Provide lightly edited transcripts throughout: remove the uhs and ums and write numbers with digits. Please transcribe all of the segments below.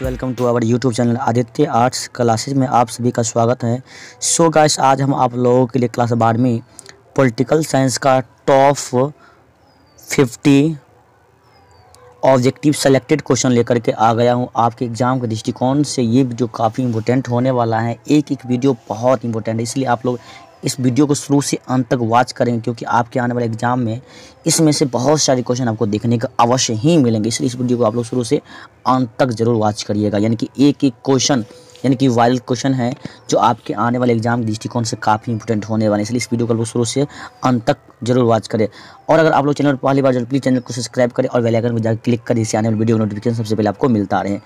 Welcome to our YouTube channel Aditya arts classes में आप सभी का स्वागत है। सो गाइस, आज हम आप लोगों के लिए क्लास 12वीं पॉलिटिकल साइंस का टॉप 50 ऑब्जेक्टिव सेलेक्टेड क्वेश्चन लेकर के आ गया हूं आपके एग्ज़ाम के दृष्टिकोण से। ये वीडियो काफ़ी इंपॉर्टेंट होने वाला है, एक एक वीडियो बहुत इंपॉर्टेंट है, इसलिए आप लोग इस वीडियो को शुरू से अंत तक वॉच करेंगे, क्योंकि आपके आने वाले एग्जाम में इसमें से बहुत सारे क्वेश्चन आपको देखने का अवश्य ही मिलेंगे। इसलिए इस वीडियो को आप लोग शुरू से अंत तक जरूर वॉच करिएगा, यानी कि एक एक क्वेश्चन यानी कि वाइल्ड क्वेश्चन है जो आपके आने वाले एग्जाम के दृष्टिकोण से काफ़ी इंपॉर्टेंट होने वाले हैं। इसलिए इस वीडियो को आप लोग शुरू से अंत तक जरूर वॉच करें। और अगर आप लोग चैनल पर पहली बार प्लीज़ चैनल को सब्सक्राइब करें और बेल आइकन को जाकर क्लिक करें, इससे आने वाले वीडियो नोटिफिकेशन सबसे पहले आपको मिलता रहे।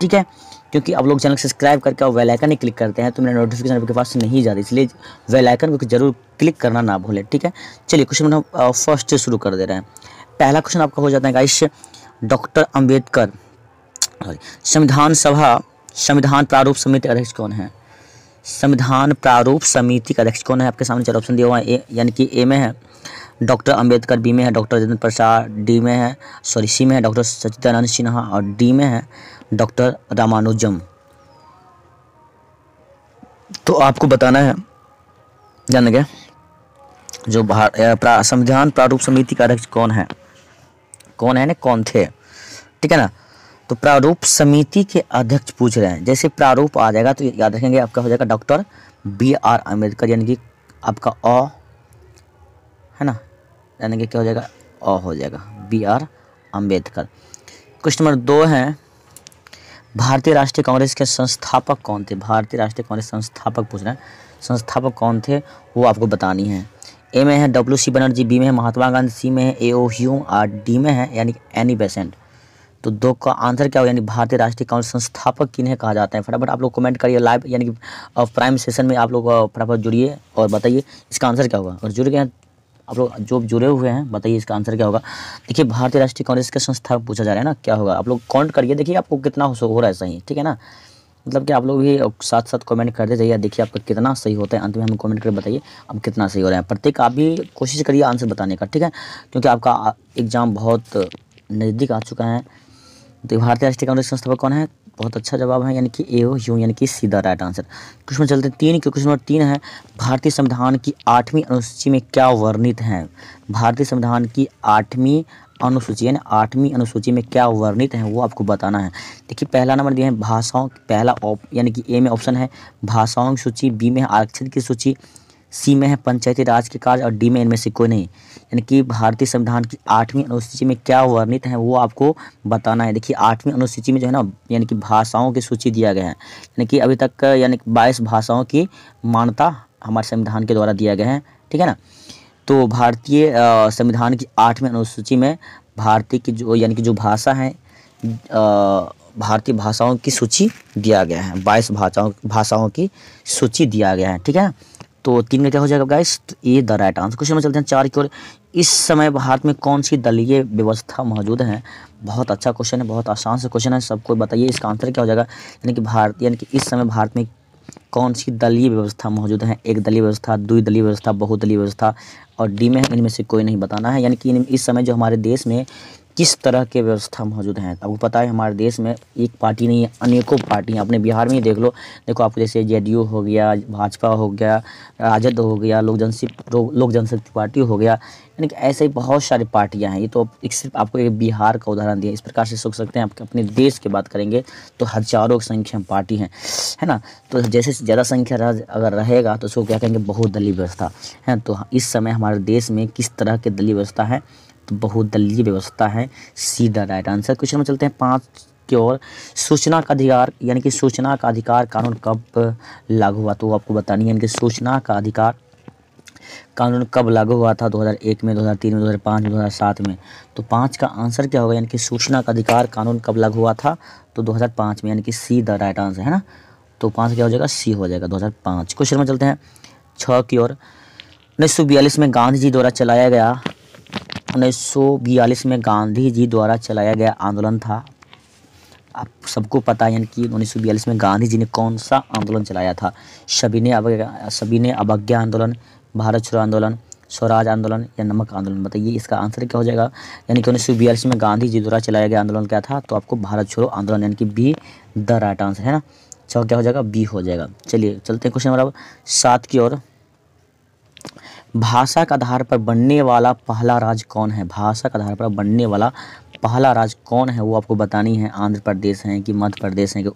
ठीक है, क्योंकि आप लोग चैनल सब्सक्राइब करके और बेल आइकन ही क्लिक करते हैं तो मेरा नोटिफिकेशन आपके पास नहीं जाती, इसलिए बेल आइकन को जरूर क्लिक करना ना भूलें। ठीक है, चलिए क्वेश्चन हम फर्स्ट से शुरू कर दे रहे हैं। पहला क्वेश्चन आपका हो जाता है गाइस, डॉक्टर अंबेडकर संविधान प्रारूप समिति अध्यक्ष कौन है? संविधान प्रारूप समिति का अध्यक्ष कौन है? आपके सामने चार ऑप्शन दिया हुआ है, यानी कि ए में है डॉक्टर अंबेडकर, बी में है डॉक्टर राजेंद्र प्रसाद, सी में है डॉक्टर सच्चिदानंद सिन्हा और डी में है डॉक्टर रामानुजम। तो आपको बताना है, जान गया, जो संविधान प्रारूप समिति का अध्यक्ष कौन है ना, कौन थे? ठीक है ना। तो प्रारूप समिति के अध्यक्ष पूछ रहे हैं, जैसे प्रारूप आ जाएगा तो याद रखेंगे आपका हो जाएगा डॉक्टर BR अम्बेडकर, यानी कि आपका अ है ना, यानी कि क्या हो जाएगा, अ हो जाएगा BR अम्बेडकर। क्वेश्चन नंबर 2 है, भारतीय राष्ट्रीय कांग्रेस के संस्थापक कौन थे? भारतीय राष्ट्रीय कांग्रेस संस्थापक पूछ रहे हैं, संस्थापक कौन थे वो आपको बतानी है। ए में है WC बनर्जी, बी में है महात्मा गांधी, सी में है AO ह्यूम और डी में है यानी एनी बेसेंट। तो 2 का आंसर क्या होगा, यानी भारतीय राष्ट्रीय कांग्रेस संस्थापक किन्हें कहा जाता है? फटाफट आप लोग कमेंट करिए लाइव, यानी कि प्राइम सेशन में आप लोग फटाफट जुड़िए और बताइए इसका आंसर क्या होगा। और जुड़ गए आप लोग, जो जुड़े हुए हैं बताइए इसका आंसर क्या होगा। देखिए, भारतीय राष्ट्रीय कांग्रेस के संस्थापक पूछा जा रहा है ना, क्या होगा? आप लोग काउंट करिए, देखिए आपको कितना हो रहा है सही। ठीक है ना, मतलब कि आप लोग भी साथ साथ कमेंट करते जाइए, देखिए आपका कितना सही होता है। अंत में हमें कमेंट करके बताइए अब कितना सही हो रहा है। प्रत्येक आप भी कोशिश करिए आंसर बताने का, ठीक है, क्योंकि आपका एग्ज़ाम बहुत नज़दीक आ चुका है। तो भारतीय राष्ट्रीय कांग्रेस संस्थापक कौन है? बहुत अच्छा जवाब है, यानी कि AO ह्यूम, यानी कि सीधा राइट आंसर। क्वेश्चन चलते हैं 3 के। क्वेश्चन नंबर 3 है, भारतीय संविधान की 8वीं अनुसूची में क्या वर्णित है? भारतीय संविधान की 8वीं अनुसूची यानी 8वीं अनुसूची में क्या वर्णित है वो आपको बताना है। देखिए, पहला नंबर दिया है भाषाओं, यानी कि ए में ऑप्शन है भाषाओं की सूची, बी में है आरक्षण की सूची, सी में है पंचायती राज के कार्य और डी में इनमें से कोई नहीं। यानी कि भारतीय संविधान की 8वीं अनुसूची में क्या वर्णित है वो आपको बताना है। देखिए, 8वीं अनुसूची में जो है ना, यानी कि भाषाओं की सूची दिया गया है, यानी कि अभी तक यानी 22 भाषाओं की मान्यता हमारे संविधान के द्वारा दिया गया है। ठीक है ना। तो भारतीय संविधान की 8वीं अनुसूची में भारतीय की जो यानी कि जो भाषा है, भारतीय भाषाओं की सूची दिया गया है, 22 भाषाओं की सूची दिया गया है। ठीक है, तो 3 का क्या हो जाएगा गाइस? तो ये द राइट आंसर। क्वेश्चन में चलते हैं 4 की ओर। इस समय भारत में कौन सी दलीय व्यवस्था मौजूद है? बहुत अच्छा क्वेश्चन है, बहुत आसान से क्वेश्चन है, सबको बताइए इसका आंसर क्या हो जाएगा। यानी कि इस समय भारत में कौन सी दलीय व्यवस्था मौजूद है? एक दलीय व्यवस्था, द्विदलीय व्यवस्था, बहुदलीय व्यवस्था और डी में इनमें से कोई नहीं बताना है। यानी कि इस समय जो हमारे देश में किस तरह के व्यवस्था मौजूद हैं। आपको पता है हमारे देश में एक पार्टी नहीं है, अनेकों पार्टी हैं। अपने बिहार में ही देख लो, देखो आपको, जैसे JDU हो गया, भाजपा हो गया, राजद हो गया, लोक जनशक्ति पार्टी हो गया, यानी कि ऐसे ही बहुत सारी पार्टियां हैं। ये तो सिर्फ आपको एक बिहार का उदाहरण दिया, इस प्रकार से सोच सकते हैं। आप अपने देश की बात करेंगे तो हजारों की संख्या में पार्टी हैं, है ना। तो जैसे ज़्यादा संख्या अगर रहेगा तो उसको क्या कहेंगे? बहुदलीय व्यवस्था है। तो इस समय हमारे देश में किस तरह की दलीय व्यवस्था है? तो बहुदलीय व्यवस्था है, सीधा राइट आंसर। क्वेश्चन में चलते हैं 5 की ओर। सूचना का अधिकार यानी कि सूचना का अधिकार कानून कब लागू हुआ? तो आपको बतानी है, यानी कि सूचना का अधिकार कानून कब लागू हुआ था? 2001 में, 2003 में, 2005 में, 2007 में। तो 5 का आंसर क्या होगा? यानी कि सूचना का अधिकार कानून कब लागू हुआ था? तो 2005 में, यानी कि सी द राइट आंसर है ना। तो 5 क्या हो जाएगा? सी हो जाएगा, 2005। क्वेश्चन में चलते हैं 6 की ओर। 1942 में गांधी जी द्वारा चलाया गया 1942 में गांधी जी द्वारा चलाया गया आंदोलन था। आप सबको पता है, यानी कि 1942 में गांधी जी ने कौन सा आंदोलन चलाया था? सविनय अवज्ञा आंदोलन, भारत छोड़ो आंदोलन, स्वराज आंदोलन या नमक आंदोलन, बताइए इसका आंसर क्या हो जाएगा। यानी कि 1942 में गांधी जी द्वारा चलाया गया आंदोलन क्या था, तो आपको भारत छोड़ो आंदोलन, यानी कि बी द राइट आंसर है ना। चलो क्या हो जाएगा, बी हो जाएगा। चलिए चलते हैं क्वेश्चन नंबर 7 की ओर। भाषा के आधार पर बनने वाला पहला राज्य कौन है, भाषा के आधार पर बनने वाला पहला राज्य कौन है, वो आपको बतानी है। आंध्र प्रदेश है कि मध्य प्रदेश है कि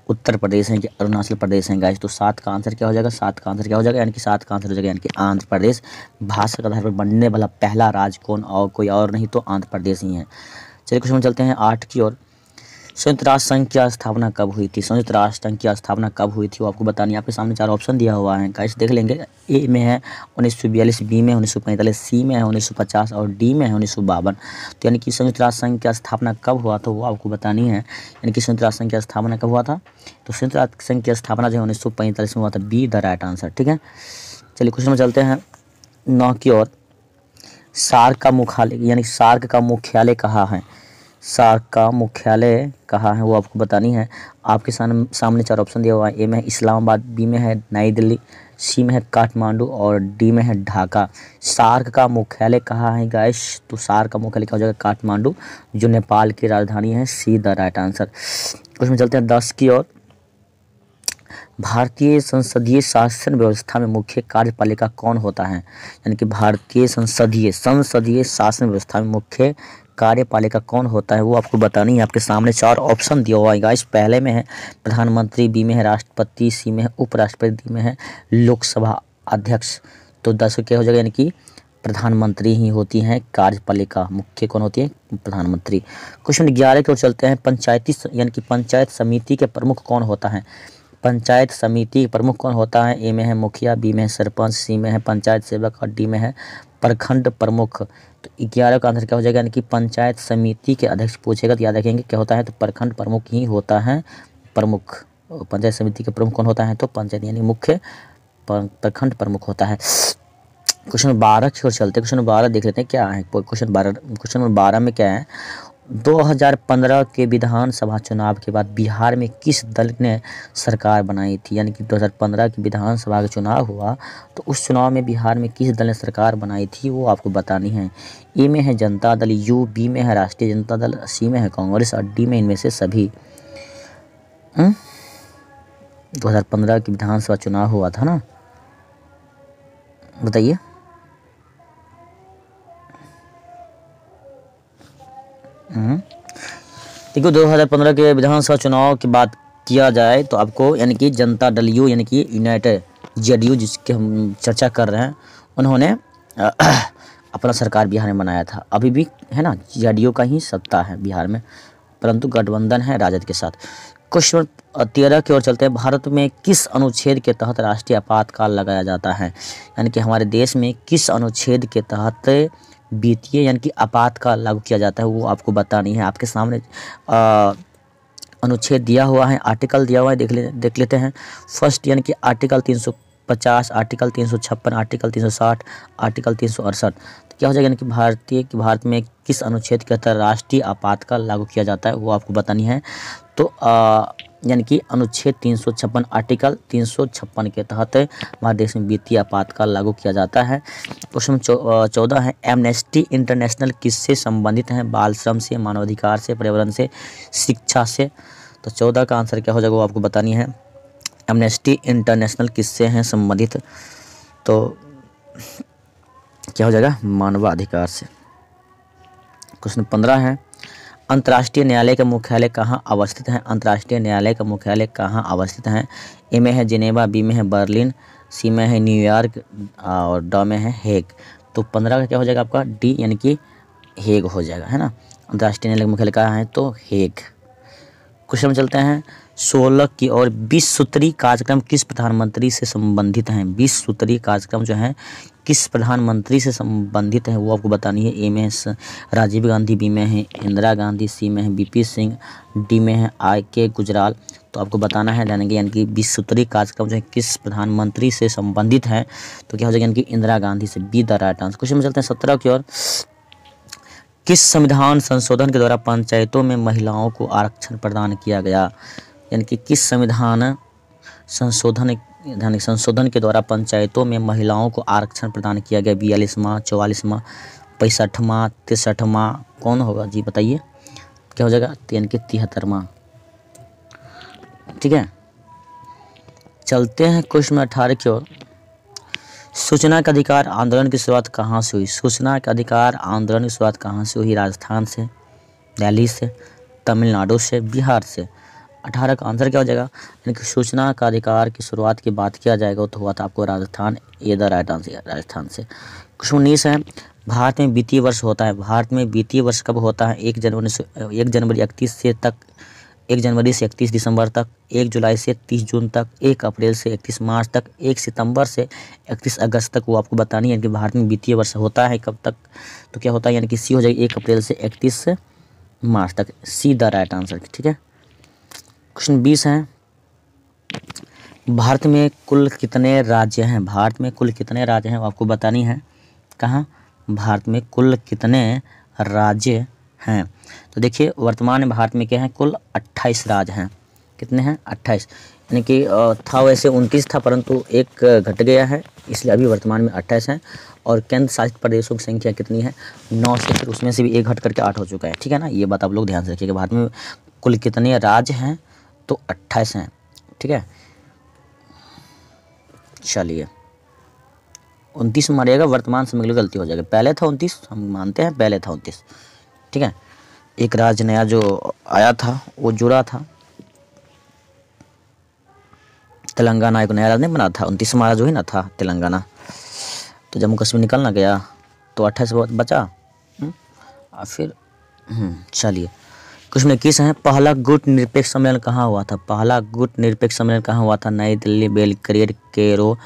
उत्तर प्रदेश है कि अरुणाचल प्रदेश है गाइस। तो 7 का आंसर क्या हो जाएगा, 7 का आंसर क्या हो जाएगा, यानी कि 7 का आंसर हो जाएगा यानी कि आंध्र प्रदेश। भाषा के आधार पर बनने वाला पहला राज्य कौन, और कोई और नहीं तो आंध्र प्रदेश ही है। चलिए क्वेश्चन चलते हैं 8 की ओर। संयुक्त राष्ट्र संघ की स्थापना कब हुई थी, संयुक्त राष्ट्र संघ की स्थापना कब हुई थी वो आपको बतानी है। आपके सामने 4 ऑप्शन दिया हुआ है गाइस, देख लेंगे। ए में है 1942, बी में 1945, सी में है 1950 और डी में है 1952। तो यानी कि संयुक्त राष्ट्र संघ की स्थापना कब हुआ था वो आपको बतानी है। यानी कि संयुक्त राष्ट्र संघ की स्थापना कब हुआ था, तो संयुक्त राष्ट्र संघ की स्थापना जो है 1945 में हुआ था, बी द राइट आंसर, ठीक है। चलिए क्वेश्चन में चलते हैं 9 की ओर। सार्क का मुख्यालय, यानी सार्क का मुख्यालय कहाँ है, सार्क का मुख्यालय कहाँ है वो आपको बतानी है। आपके सामने 4 ऑप्शन दिया हुआ है। ए में है इस्लामाबाद, बी में है नई दिल्ली, सी में है काठमांडू और डी में है ढाका। सार्क का मुख्यालय कहाँ है गाइस, तो सार्क का मुख्यालय क्या हो जाएगा, काठमांडू, जो नेपाल की राजधानी है, सी द राइट आंसर। उसमें चलते हैं 10 की ओर। भारतीय संसदीय शासन व्यवस्था में मुख्य कार्यपालिका कौन होता है, यानी कि भारतीय संसदीय शासन व्यवस्था में मुख्य कार्यपालिका कौन होता है वो आपको बतानी है। आपके सामने 4 ऑप्शन दिया हुआ है गाइस। पहले में है प्रधानमंत्री, बी में है राष्ट्रपति, सी में है उपराष्ट्रपति, डी में है लोकसभा अध्यक्ष। तो 10 क्या हो जाएगा, यानी कि प्रधानमंत्री ही होती हैं कार्यपालिका, मुख्य कौन होती है, प्रधानमंत्री। क्वेश्चन 11 की ओर चलते हैं। पंचायती यानी कि पंचायत समिति के प्रमुख कौन होता है, पंचायत समिति के प्रमुख कौन होता है। ए में है मुखिया, बी में है सरपंच, सी में है पंचायत सेवक और डी में है प्रखंड प्रमुख। तो 11 का आंसर क्या हो जाएगा, यानी कि पंचायत समिति के अध्यक्ष पूछेगा तो याद रखेंगे क्या होता है, तो प्रखंड प्रमुख ही होता है प्रमुख। पंचायत समिति के प्रमुख कौन होता है, तो पंचायत यानी मुख्य प्रखंड प्रमुख होता है। क्वेश्चन 12 की ओर चलते हैं। क्वेश्चन 12 देख लेते हैं क्या है। क्वेश्चन नंबर 12 में क्या है, 2015 के विधानसभा चुनाव के बाद बिहार में किस दल ने सरकार बनाई थी, यानी कि 2015 की विधानसभा का चुनाव हुआ तो उस चुनाव में बिहार में किस दल ने सरकार बनाई थी वो आपको बतानी है। ए में है जनता दल यू, बी में है राष्ट्रीय जनता दल, सी में है कांग्रेस और डी में इनमें से सभी। 2015 की विधानसभा चुनाव हुआ था ना, बताइए। देखो 2015 के विधानसभा चुनाव की बात किया जाए तो आपको यानी कि जनता दल यू यानी कि यूनाइटेड जेडीयू जिसके हम चर्चा कर रहे हैं, उन्होंने अपना सरकार बिहार में बनाया था। अभी भी है ना, जेडीयू का ही सत्ता है बिहार में, परंतु गठबंधन है राजद के साथ। क्वेश्चन 13 की ओर चलते हैं। भारत में किस अनुच्छेद के तहत राष्ट्रीय आपातकाल लगाया जाता है, यानी कि हमारे देश में किस अनुच्छेद के तहत वित्तीय यानी कि आपातकाल लागू किया जाता है वो आपको बतानी है। आपके सामने अनुच्छेद दिया हुआ है, आर्टिकल दिया हुआ है, देख लेते हैं। फर्स्ट यानी कि आर्टिकल 350, आर्टिकल 356, आर्टिकल 360, आर्टिकल 368। तो क्या हो जाएगा, यानी कि भारत में किस अनुच्छेद के तहत राष्ट्रीय आपातकाल लागू किया जाता है वो आपको बतानी है। तो यानी कि अनुच्छेद 356 आर्टिकल 356 के तहत हमारे देश में वित्तीय आपातकाल लागू किया जाता है। क्वेश्चन 14 है। एमनेस्टी इंटरनेशनल किससे संबंधित है, बाल श्रम से, मानवाधिकार से, पर्यावरण से, शिक्षा से। तो 14 का आंसर क्या हो जाएगा वो आपको बतानी है। एमनेस्टी इंटरनेशनल किससे हैं संबंधित, तो क्या हो जाएगा, मानवाधिकार से। क्वेश्चन 15 है। अंतर्राष्ट्रीय न्यायालय का मुख्यालय कहाँ अवस्थित है, अंतर्राष्ट्रीय न्यायालय का मुख्यालय कहाँ अवस्थित है। ए में है जिनेवा, बी में है बर्लिन, सी में है न्यूयॉर्क और ड में है हेग। तो 15 का क्या हो जाएगा आपका, डी यानी कि हेग हो जाएगा, है ना। अंतर्राष्ट्रीय न्यायालय का मुख्यालय कहाँ है, तो हेग। क्वेश्चन में चलते हैं 16 की और 20 सूत्री कार्यक्रम किस प्रधानमंत्री से संबंधित हैं, 20 सूत्री कार्यक्रम जो है किस प्रधानमंत्री से संबंधित है वो आपको बतानी है। ए में है राजीव गांधी, बी में है इंदिरा गांधी, सी में है बीपी सिंह, डी में है आर.के. गुजराल। तो आपको बताना है यानी कि 20 सूत्री कार्यक्रम जो है किस प्रधानमंत्री से संबंधित है, तो क्या हो जाएगा, यानी कि इंदिरा गांधी से, be the right answer. Question में चलते हैं 17 की ओर। किस संविधान संशोधन के द्वारा पंचायतों में महिलाओं को आरक्षण प्रदान किया गया, यानी कि किस संविधान संशोधन ध्यान संशोधन के द्वारा पंचायतों में महिलाओं को आरक्षण प्रदान किया गया 42वां 44वां 65वां 63वां कौन होगा जी बताइए क्या हो जाएगा यानी कि 73वां। ठीक है, चलते हैं क्वेश्चन 18 की ओर। सूचना का अधिकार आंदोलन की शुरुआत कहाँ से हुई? सूचना का अधिकार आंदोलन की शुरुआत कहाँ से हुई? राजस्थान से, दिल्ली से, तमिलनाडु से, बिहार से। 18 का आंसर क्या हो जाएगा? यानी कि सूचना का अधिकार की शुरुआत की बात किया जाएगा तो हुआ था आपको राजस्थान, ये द राइट आंसर राजस्थान से। क्वेश्चन 19 है, भारत में वित्तीय वर्ष होता है। भारत में वित्तीय वर्ष कब होता है? 1 जनवरी 31 से 31 दिसंबर तक, 1 जुलाई से 30 जून तक, 1 अप्रैल से 31 मार्च तक, 1 सितंबर से 31 अगस्त तक। वो आपको बतानी है कि भारत में वित्तीय वर्ष होता है कब तक, तो क्या होता है यानी कि सी हो जाएगी 1 अप्रैल से 31 मार्च तक, सी द राइट आंसर। ठीक है, क्वेश्चन 20 है, भारत में कुल कितने राज्य हैं? भारत में कुल कितने राज्य हैं वो आपको बतानी है। कहाँ? भारत में कुल कितने राज्य हैं? तो देखिए वर्तमान में भारत में क्या है, कुल 28 राज्य हैं। कितने हैं? 28, यानी कि था वैसे 29 था परंतु एक घट गया है, इसलिए अभी वर्तमान में 28 हैं। और केंद्र शासित प्रदेशों की संख्या कितनी है? 9 से, फिर उसमें से भी एक घट करके 8 हो चुका है। ठीक है ना, ये बात आप लोग ध्यान से रखिएगा। भारत में कुल कितने राज्य हैं? तो 28 हैं। ठीक है, चलिए 29 मारिएगा, वर्तमान समय के लिए गलती हो जाएगी। पहले था 29, हम मानते हैं पहले था 29। ठीक है, एक राज्य नया जो आया था वो जुड़ा था, तेलंगाना एक नया राज्य नहीं बना था, 29 हमारा जो ही ना था तेलंगाना। तो जम्मू कश्मीर निकल ना गया तो 28 बचा। और फिर चलिए क्वेश्चन 21 है, पहला गुट निरपेक्ष सम्मेलन कहाँ हुआ था? पहला गुट निरपेक्ष सम्मेलन कहाँ हुआ था? नई दिल्ली, बेलग्रेड, कैरो,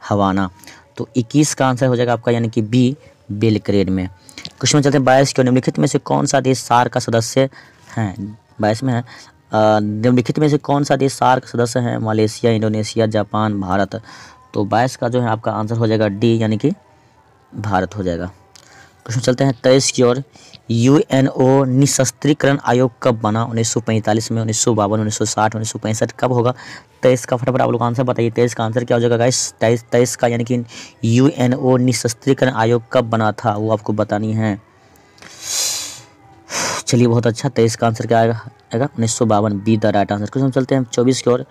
हवाना। तो 21 का आंसर हो जाएगा आपका यानी कि बी, बेलग्रेड में। क्वेश्चन चलते हैं 22 के, निम्नलिखित में से कौन सा देश सार्क का सदस्य है? 22 में है, निम्नलिखित में से कौन सा देश सार्क सदस्य है? Malaysia, Indonesia, Japan, Bharat. तो 22 का जो है आपका आंसर हो जाएगा डी, यानी कि भारत हो जाएगा। क्वेश्चन चलते हैं 23 की ओर, यूएनओ निशस्त्रीकरण आयोग कब बना? 1945 में, 1952, 1960, 1965 कब होगा? 23 का फटाफट आप लोग आंसर बताइए। 23 का आंसर क्या हो जाएगा गाइस? 23 का यानी कि यूएनओ निशस्त्रीकरण आयोग कब बना था वो आपको बतानी है। चलिए बहुत अच्छा, 23 का आंसर क्या आएगा? 1952, be the right answer. Question चलते हैं 24 की ओर,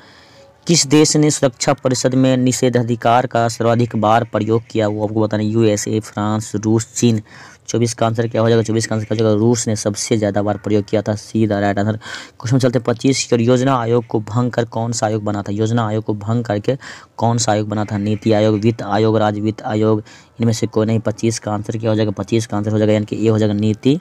किस देश ने सुरक्षा परिषद में निषेधाधिकार का सर्वाधिक बार प्रयोग किया वो आपको बताना है। यूएसए, फ्रांस, रूस, चीन। 24 का आंसर क्या हो जाएगा? 24 का आंसर क्या हो जाएगा? रूस ने सबसे ज़्यादा बार प्रयोग किया था, see the right answer. Question चलते 25 की ओर, योजना आयोग को भंग कर कौन सा आयोग बना था? योजना आयोग को भंग करके कौन सा आयोग बना था? नीति आयोग, वित्त आयोग, राज्य वित्त आयोग, इनमें से कोई नहीं। 25 का आंसर क्या हो जाएगा? 25 का आंसर हो जाएगा यानी कि ये हो जाएगा नीति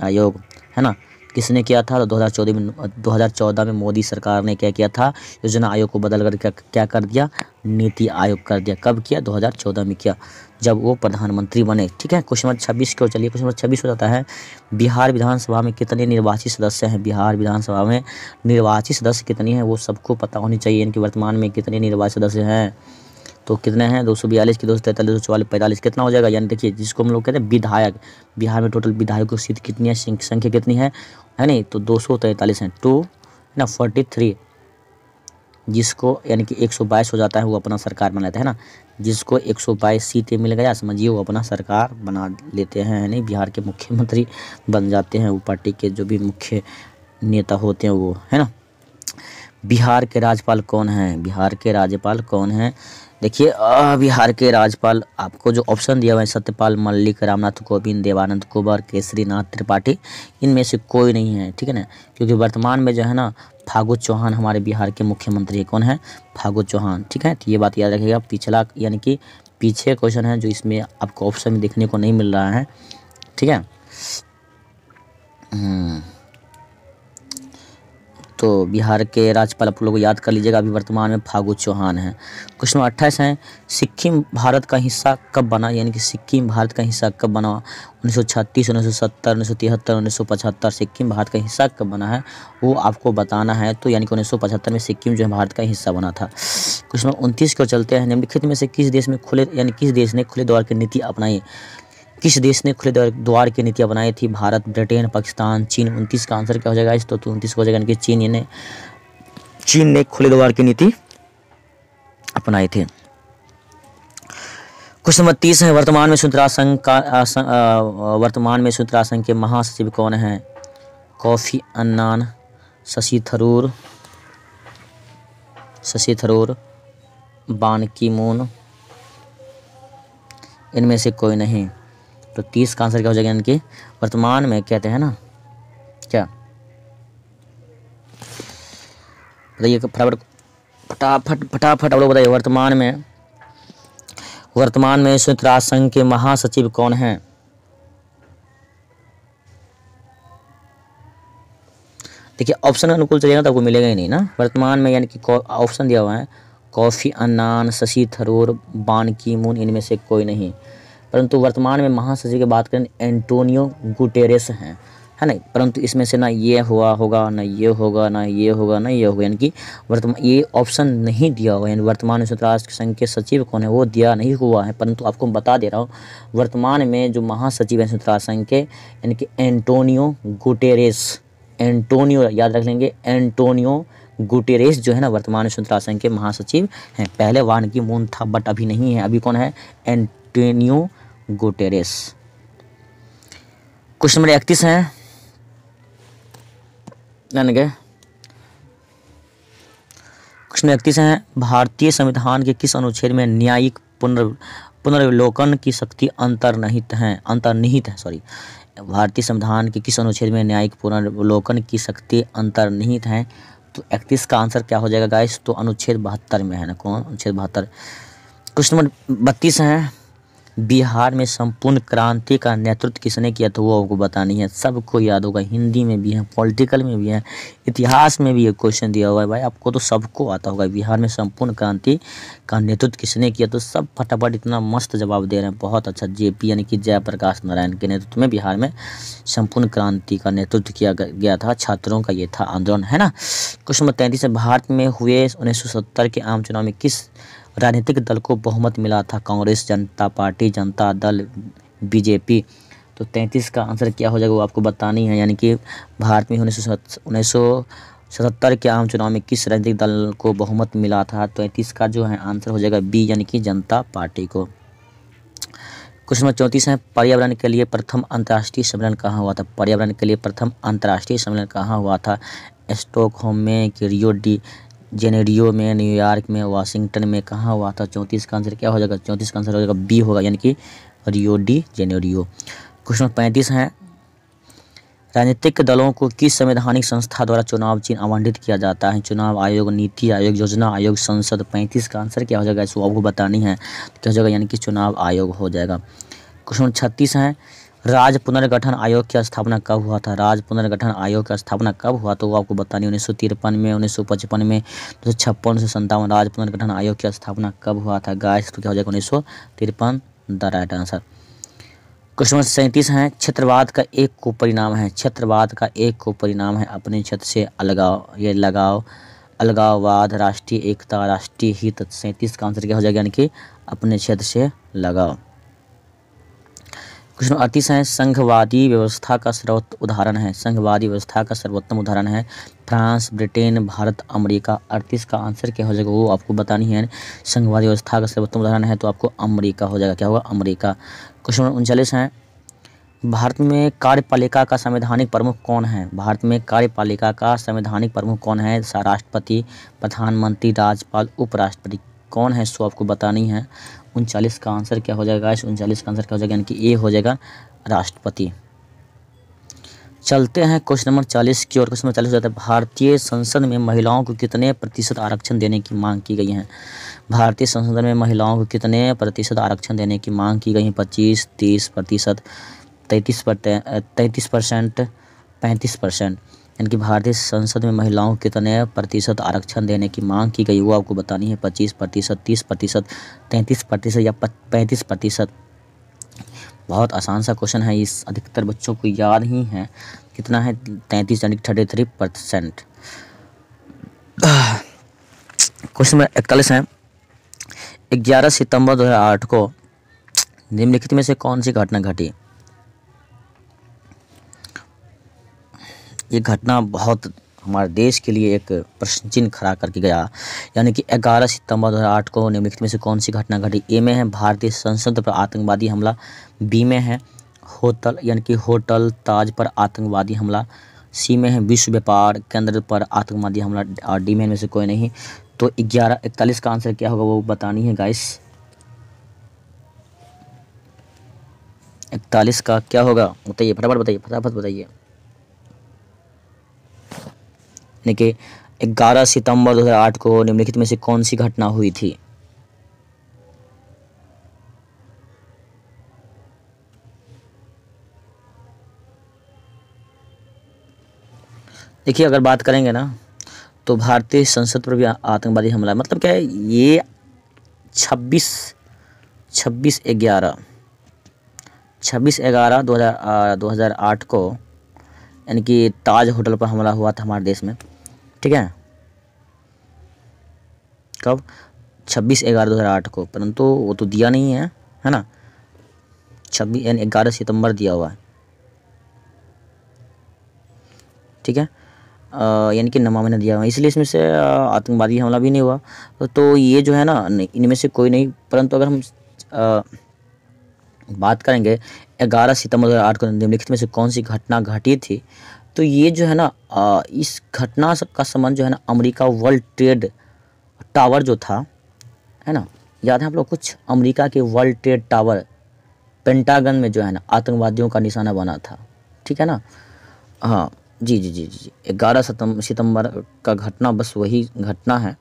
आयोग, है ना। किसने किया था? तो 2014 में मोदी सरकार ने क्या किया था? योजना आयोग को बदल कर क्या कर दिया? नीति आयोग कर दिया। कब किया? 2014 में किया, जब वो प्रधानमंत्री बने। ठीक है, क्वेश्चन नंबर 26 को चलिए। क्वेश्चन नंबर 26 हो जाता है, बिहार विधानसभा में कितने निर्वाचित सदस्य हैं? बिहार विधानसभा में निर्वाचित सदस्य कितनी है वो सबको पता होनी चाहिए। इनके वर्तमान में कितने निर्वाचित सदस्य हैं? तो कितने हैं? 242 की 243, 244, 45 कितना हो जाएगा? यानी देखिए जिसको हम लोग कहते हैं विधायक, बिहार में टोटल विधायकों की सीट कितनी है, संख्या कितनी है नहीं? तो 243 हैं, 43। जिसको यानी कि 122 हो जाता है वो अपना सरकार बना लेता है ना। जिसको 122 सीटें मिल गया समझिए वो अपना सरकार बना लेते हैं, यानी बिहार के मुख्यमंत्री बन जाते हैं। वो पार्टी के जो भी मुख्य नेता होते हैं वो, है ना। बिहार के राज्यपाल कौन हैं? बिहार के राज्यपाल कौन हैं? देखिए बिहार के राज्यपाल आपको जो ऑप्शन दिया हुआ है, सत्यपाल मलिक, रामनाथ कोविंद, देवानंद कुंवर, केसरीनाथ त्रिपाठी, इनमें से कोई नहीं है। ठीक है ना, क्योंकि वर्तमान में जो है ना फागू चौहान हमारे बिहार के मुख्यमंत्री कौन है? फागू चौहान। ठीक है, तो ये बात याद रखिएगा। पिछला यानी कि पीछे क्वेश्चन है जो इसमें आपको ऑप्शन में देखने को नहीं मिल रहा है। ठीक है, तो बिहार के राज्यपाल आप लोग याद कर लीजिएगा, अभी वर्तमान में फागू चौहान हैं। क्वेश्चन 28 है, सिक्किम भारत का हिस्सा कब बना? यानी कि सिक्किम भारत का हिस्सा कब बना? 1936, 1970, 1973, 1975 सिक्किम भारत का हिस्सा कब बना है वो आपको बताना है। तो यानी कि 1975 में सिक्किम जो है भारत का हिस्सा बना था। क्वेश्चन 29 को चलते हैं, निम्नलिखित में से किस देश में किस देश ने खुले द्वार की नीति अपनाई? किस देश ने खुले द्वार की नीति अपनाई थी? भारत, ब्रिटेन, पाकिस्तान, चीन। 29 का आंसर क्या हो जाएगा? इस तो 29 हो जाएगा कि चीन ने खुले द्वार की नीति अपनाए थे। क्वेश्चन नंबर 30 है, वर्तमान में संयुक्त राष्ट्र संघ के महासचिव कौन हैं? कोफी अन्नान, शशि थरूर, बान की मून, इनमें से कोई नहीं। तो 30 का आंसर क्या हो जाएगा? इनके वर्तमान में कहते हैं ना क्या, बताइए फटाफट आप लोग बताइए। वर्तमान में संयुक्त राष्ट्र संघ के महासचिव कौन हैं? देखिए ऑप्शन अनुकूल चलिएगा तो आपको मिलेगा ही नहीं ना। वर्तमान में यानी कि ऑप्शन दिया हुआ है कोफी अन्नान, शशि थरूर, बान की मून, इनमें से कोई नहीं। परंतु वर्तमान में महासचिव की बात करें एंटोनियो गुटेरेस हैं, है ना। परंतु इसमें से ना ये होगा, ना ये होगा, ना ये होगा, ना ये होगा, यानी कि वर्तमान ये ऑप्शन नहीं दिया हुआ है। यानी वर्तमान में संयुक्त राष्ट्र संघ के सचिव कौन है वो दिया नहीं हुआ है। परंतु आपको बता दे रहा हूँ वर्तमान में जो महासचिव हैं संयुक्त राष्ट्र संघ के, यानी कि एंटोनियो गुटेरेस, एंटोनियो याद रख लेंगे, एंटोनियो गुटेरेस जो है ना वर्तमान में संयुक्त राष्ट्र संघ के महासचिव हैं। पहले वान की मून था बट अभी नहीं है, अभी कौन है? Antonio Guterres. क्वेश्चन नंबर 31 है, जान गए। क्वेश्चन 31 है, भारतीय संविधान के किस अनुच्छेद में न्यायिक पुनर्विलोकन की शक्ति अंतर्निहित है? भारतीय संविधान के किस अनुच्छेद में न्यायिक पुनर्विलोकन की शक्ति अंतर्निहित है? तो 31 का आंसर क्या हो जाएगा गाइस? तो अनुच्छेद 72 में है ना। कौन? अनुच्छेद 72। क्वेश्चन नंबर 32 है, बिहार में संपूर्ण क्रांति का नेतृत्व किसने किया? तो वो आपको बतानी है, सबको याद होगा, हिंदी में भी है, पॉलिटिकल में भी है, इतिहास में भी ये क्वेश्चन दिया हुआ है भाई, आपको तो सबको आता होगा। बिहार में संपूर्ण क्रांति का नेतृत्व किसने किया? तो सब फटाफट इतना मस्त जवाब दे रहे हैं, बहुत अच्छा। जेपी यानी कि जयप्रकाश नारायण के नेतृत्व में बिहार में संपूर्ण क्रांति का नेतृत्व किया गया था, छात्रों का ये था आंदोलन, है ना। क्वेश्चन नंबर 33 है, भारत में हुए 1970 के आम चुनाव में किस राजनीतिक दल को बहुमत मिला था? कांग्रेस, जनता पार्टी, जनता दल, बीजेपी। तो 33 का आंसर क्या हो जाएगा वो आपको बतानी है। यानी कि भारत में 1977 के आम चुनाव में किस राजनीतिक दल को बहुमत मिला था? 33 का जो है आंसर हो जाएगा बी, यानी कि जनता पार्टी को। क्वेश्चन नंबर 34 है, पर्यावरण के लिए प्रथम अंतर्राष्ट्रीय सम्मेलन कहाँ हुआ था? पर्यावरण के लिए प्रथम अंतर्राष्ट्रीय सम्मेलन कहाँ हुआ था? स्टॉकहोम में, रियो डी जेनेरियो में, न्यूयॉर्क में, वाशिंगटन में, कहाँ हुआ था? 34 का आंसर क्या हो जाएगा? 34 का आंसर हो जाएगा बी होगा, यानी कि रियो डी जेनेरियो। क्वेश्चन 35 है, राजनीतिक दलों को किस संवैधानिक संस्था द्वारा चुनाव चिन्ह आवंटित किया जाता है? चुनाव आयोग, नीति आयोग, योजना आयोग, संसद। 35 का आंसर क्या हो जाएगा? इसको आपको बतानी है, क्या हो जाएगा? यानी कि चुनाव आयोग हो जाएगा। क्वेश्चन 36 है, राज्य पुनर्गठन आयोग की स्थापना कब हुआ था? राज्य पुनर्गठन आयोग की स्थापना कब हुआ? तो वो आपको बतानी, 1953 में, 1955 में, 1956, 1957। राज्य पुनर्गठन आयोग की स्थापना कब हुआ था गाइस? तो क्या हो जाएगा? 1953 the right answer. Question number 37 है, क्षेत्रवाद का एक को परिणाम है। क्षेत्रवाद का एक को परिणाम है अपने क्षेत्र से अलगाव, ये लगाव, अलगाववाद, राष्ट्रीय एकता, राष्ट्रीय हित। 37 का आंसर क्या हो जाएगा? यानी कि अपने क्षेत्र से लगाव। क्वेश्चन 38 है, संघवादी व्यवस्था का सर्वोत्तम उदाहरण है। संघवादी व्यवस्था का सर्वोत्तम उदाहरण है फ्रांस, ब्रिटेन, भारत, अमेरिका। 38 का आंसर क्या हो जाएगा वो आपको बतानी है। संघवादी व्यवस्था का सर्वोत्तम उदाहरण है तो आपको अमेरिका हो जाएगा। क्या होगा? अमेरिका। क्वेश्चन 39 है, भारत में कार्यपालिका का संवैधानिक प्रमुख कौन है? भारत में कार्यपालिका का संवैधानिक प्रमुख कौन है? राष्ट्रपति, प्रधानमंत्री, राज्यपाल, उपराष्ट्रपति। कौन है सो आपको बतानी है। 39 का आंसर क्या हो जाएगा? 39 का आंसर क्या हो जाएगा? यानी कि ए हो जाएगा, राष्ट्रपति। चलते हैं क्वेश्चन नंबर 40 की ओर। क्वेश्चन नंबर 40 हो जाता है, भारतीय संसद में महिलाओं को कितने प्रतिशत आरक्षण देने की मांग की गई है? भारतीय संसद में महिलाओं को कितने प्रतिशत आरक्षण देने की मांग की गई है? 25, 30%, 33%, 35%। यानी कि भारतीय संसद में महिलाओं को कितने प्रतिशत आरक्षण देने की मांग की गई वो आपको बतानी है। 25%, 30%, 33% या 35%। बहुत आसान सा क्वेश्चन है, इस अधिकतर बच्चों को याद ही है। कितना है? 33 यानी 33%। क्वेश्चन नंबर 41 है, 11 सितंबर 2008 को निम्नलिखित में से कौन सी घटना घटी? ये घटना बहुत हमारे देश के लिए एक प्रश्न चिन्ह खड़ा करके गया। यानी कि 11 सितंबर 2008 को निम्नलिखित में से कौन सी घटना घटी? ए में है भारतीय संसद पर आतंकवादी हमला, बी में है होटल यानी कि होटल ताज पर आतंकवादी हमला, सी में है विश्व व्यापार केंद्र पर आतंकवादी हमला और डी में से कोई नहीं। तो 41 का आंसर क्या होगा वो बतानी है गाइस। 41 का क्या होगा बताइए, फटाफट बताइए, फटाफट बताइए। यानी कि 11 सितंबर 2008 को निम्नलिखित में से कौन सी घटना हुई थी? देखिए, अगर बात करेंगे ना तो भारतीय संसद पर भी आतंकवादी हमला, मतलब क्या है ये 26/11/2008 को यानी कि ताज होटल पर हमला हुआ था हमारे देश में, ठीक है। कब? 26/11/2008 को, परंतु वो तो दिया नहीं है ना। 26 यानी 11 सितंबर दिया हुआ है, ठीक है। यानी कि 9वां महीना दिया हुआ है, इसलिए इसमें से आतंकवादी हमला भी नहीं हुआ। तो ये जो है ना इनमें से कोई नहीं। परंतु अगर हम बात करेंगे 11 सितंबर 2008 को निम्नलिखित में से कौन सी घटना घटी थी, तो ये जो है ना इस घटना का संबंध जो है ना अमेरिका वर्ल्ड ट्रेड टावर जो था, है ना, याद है आप लोग कुछ? अमेरिका के वर्ल्ड ट्रेड टावर पेंटागन में जो है ना आतंकवादियों का निशाना बना था, ठीक है ना। हाँ जी जी जी जी 11 सितंबर का घटना बस वही घटना है,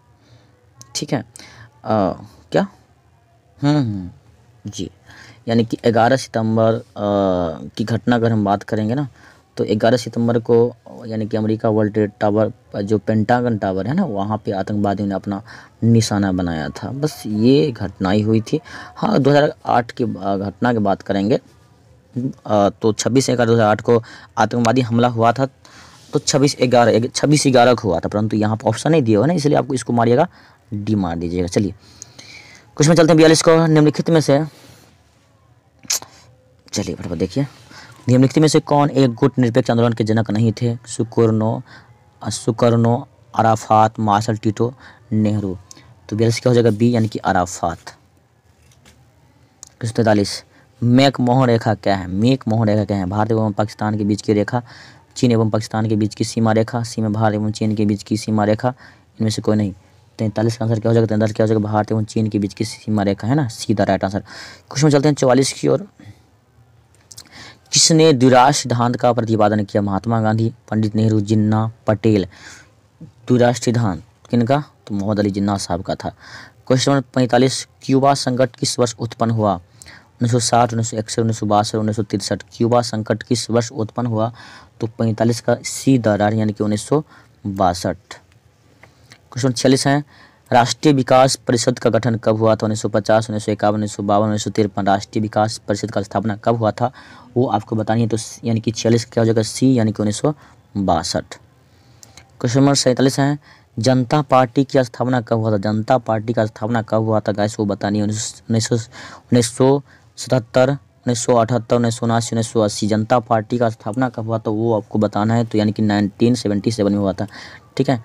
ठीक है। क्या? जी, यानी कि 11 सितंबर की घटना अगर हम बात करेंगे ना तो 11 सितंबर को यानी कि अमेरिका वर्ल्ड ट्रेड टावर जो पेंटागन टावर है ना वहाँ पे आतंकवादियों ने अपना निशाना बनाया था, बस ये घटना ही हुई थी। हाँ, 2008 की घटना की बात करेंगे तो 26/11/2008 को आतंकवादी हमला हुआ था, तो 26/11 को हुआ था, परंतु यहाँ पर ऑप्शन नहीं दिया हुआ ना, इसलिए आपको इसको मारिएगा, डी मार दीजिएगा। चलिए क्वेश्चन में चलते हैं 42 को। निम्नलिखित में से, चलिए फटाफट देखिए, निम्नलिखित में से कौन एक गुट निरपेक्ष आंदोलन के जनक नहीं थे? Sukarno, Arafat, Marshal Tito, Nehru. तो 42 क्या हो जाएगा? बी यानी कि अराफात। क्वेश्चन 43, मैकमोहन रेखा क्या है? मैकमोहन रेखा क्या है? भारत एवं पाकिस्तान के बीच की रेखा, चीन एवं पाकिस्तान के बीच की सीमा रेखा, सी में भारत एवं चीन के बीच की सीमा रेखा, इनमें से कोई नहीं। 43 का आंसर क्या हो जाएगा? 43 क्या हो जाएगा? भारत एवं चीन के बीच की सीमा रेखा, है ना, सीधा राइट आंसर। क्वेश्चन में चलते हैं 44 की ओर। किसने द्विराष्ट्र सिद्धांत का प्रतिपादन किया? महात्मा गांधी, पंडित नेहरू, जिन्ना, पटेल। द्विराष्ट्र सिद्धांत किनका? तो मोहम्मद अली जिन्ना साहब का था। क्वेश्चन नंबर 45, क्यूबा संकट किस वर्ष उत्पन्न हुआ? 1960, 1961, 1962, 1963। क्यूबा संकट किस वर्ष उत्पन्न हुआ? तो 45 का सी दरार यानी कि 1962। क्वेश्चन 46 है, राष्ट्रीय विकास परिषद का गठन कब हुआ था? 1950, 1951, 1952, 1953। राष्ट्रीय विकास परिषद का स्थापना कब हुआ था वो आपको बतानी है, तो यानी कि 46 क्या हो जाएगा? सी यानी कि 1962। क्वेश्चन नंबर 47 है, जनता पार्टी की स्थापना कब हुआ था? जनता पार्टी का स्थापना कब हुआ था गाइस वो बतानी है। 1977, 1978, 1979, 1980। जनता पार्टी का स्थापना कब हुआ था वो आपको बताना है, तो यानी कि 1977 में हुआ था, ठीक है।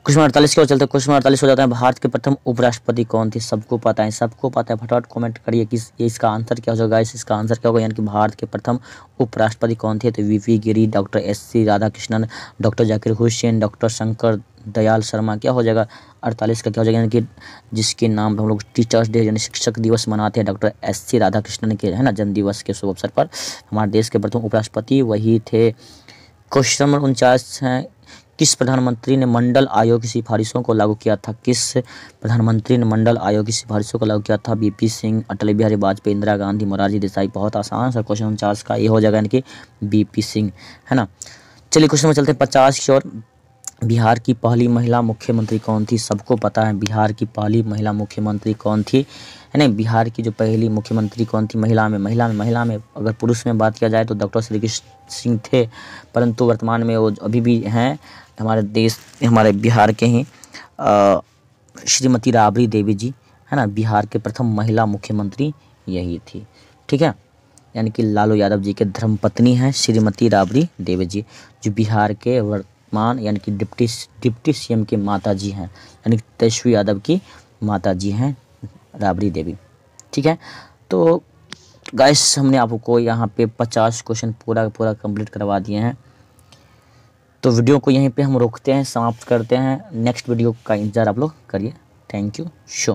क्वेश्चन 48 की ओर चलते हैं। क्वेश्चन 48 हो जाता है, भारत के प्रथम उपराष्ट्रपति कौन थे? सबको पता है, सबको पता है, फटाफट कमेंट करिए कि इसका आंसर क्या हो जाएगा। इसका आंसर क्या होगा? यानी कि भारत के प्रथम उपराष्ट्रपति कौन थे? तो VP Giri, doctor S C. Radhakrishnan, doctor Zakir Hussain, doctor Shankar Dayal Sharma. क्या हो जाएगा? 48 का क्या हो जाएगा? यानी कि जिसके नाम हम लोग टीचर्स डे यानी शिक्षक दिवस मनाते हैं, डॉक्टर एस.सी. राधाकृष्णन के, है ना, जन्म दिवस के शुभ अवसर पर हमारे देश के प्रथम उपराष्ट्रपति वही थे। क्वेश्चन नंबर 49 है, किस प्रधानमंत्री ने मंडल आयोग की सिफारिशों को लागू किया था? किस प्रधानमंत्री ने मंडल आयोग की सिफारिशों को लागू किया था? बीपी सिंह, अटल बिहारी वाजपेयी, इंदिरा गांधी, मोरारजी देसाई। बहुत आसान सा क्वेश्चन 49 का ये हो जाएगा, यानी कि बीपी सिंह, है ना। चलिए क्वेश्चन में चलते हैं 50 की ओर। बिहार की पहली महिला मुख्यमंत्री कौन थी? सबको पता है बिहार की पहली महिला मुख्यमंत्री कौन थी, है ना। बिहार की जो पहली मुख्यमंत्री कौन थी? महिला में अगर पुरुष में बात किया जाए तो डॉक्टर श्री कृष्ण सिंह थे, परंतु वर्तमान में वो अभी भी हैं हमारे देश, हमारे बिहार के ही श्रीमती राबड़ी देवी जी, है ना, बिहार के प्रथम महिला मुख्यमंत्री यही थी, ठीक है। यानी कि लालू यादव जी के धर्मपत्नी हैं श्रीमती राबड़ी देवी जी, जो बिहार के वर्तमान यानी कि डिप्टी सीएम की माता जी हैं, यानी कि तेजस्वी यादव की माता जी हैं राबड़ी देवी। ठीक है, तो गाइस हमने आपको यहाँ पे 50 क्वेश्चन पूरा कंप्लीट करवा दिए हैं। तो वीडियो को यहीं पे हम रोकते हैं, समाप्त करते हैं। नेक्स्ट वीडियो का इंतज़ार आप लोग करिए। Thank you so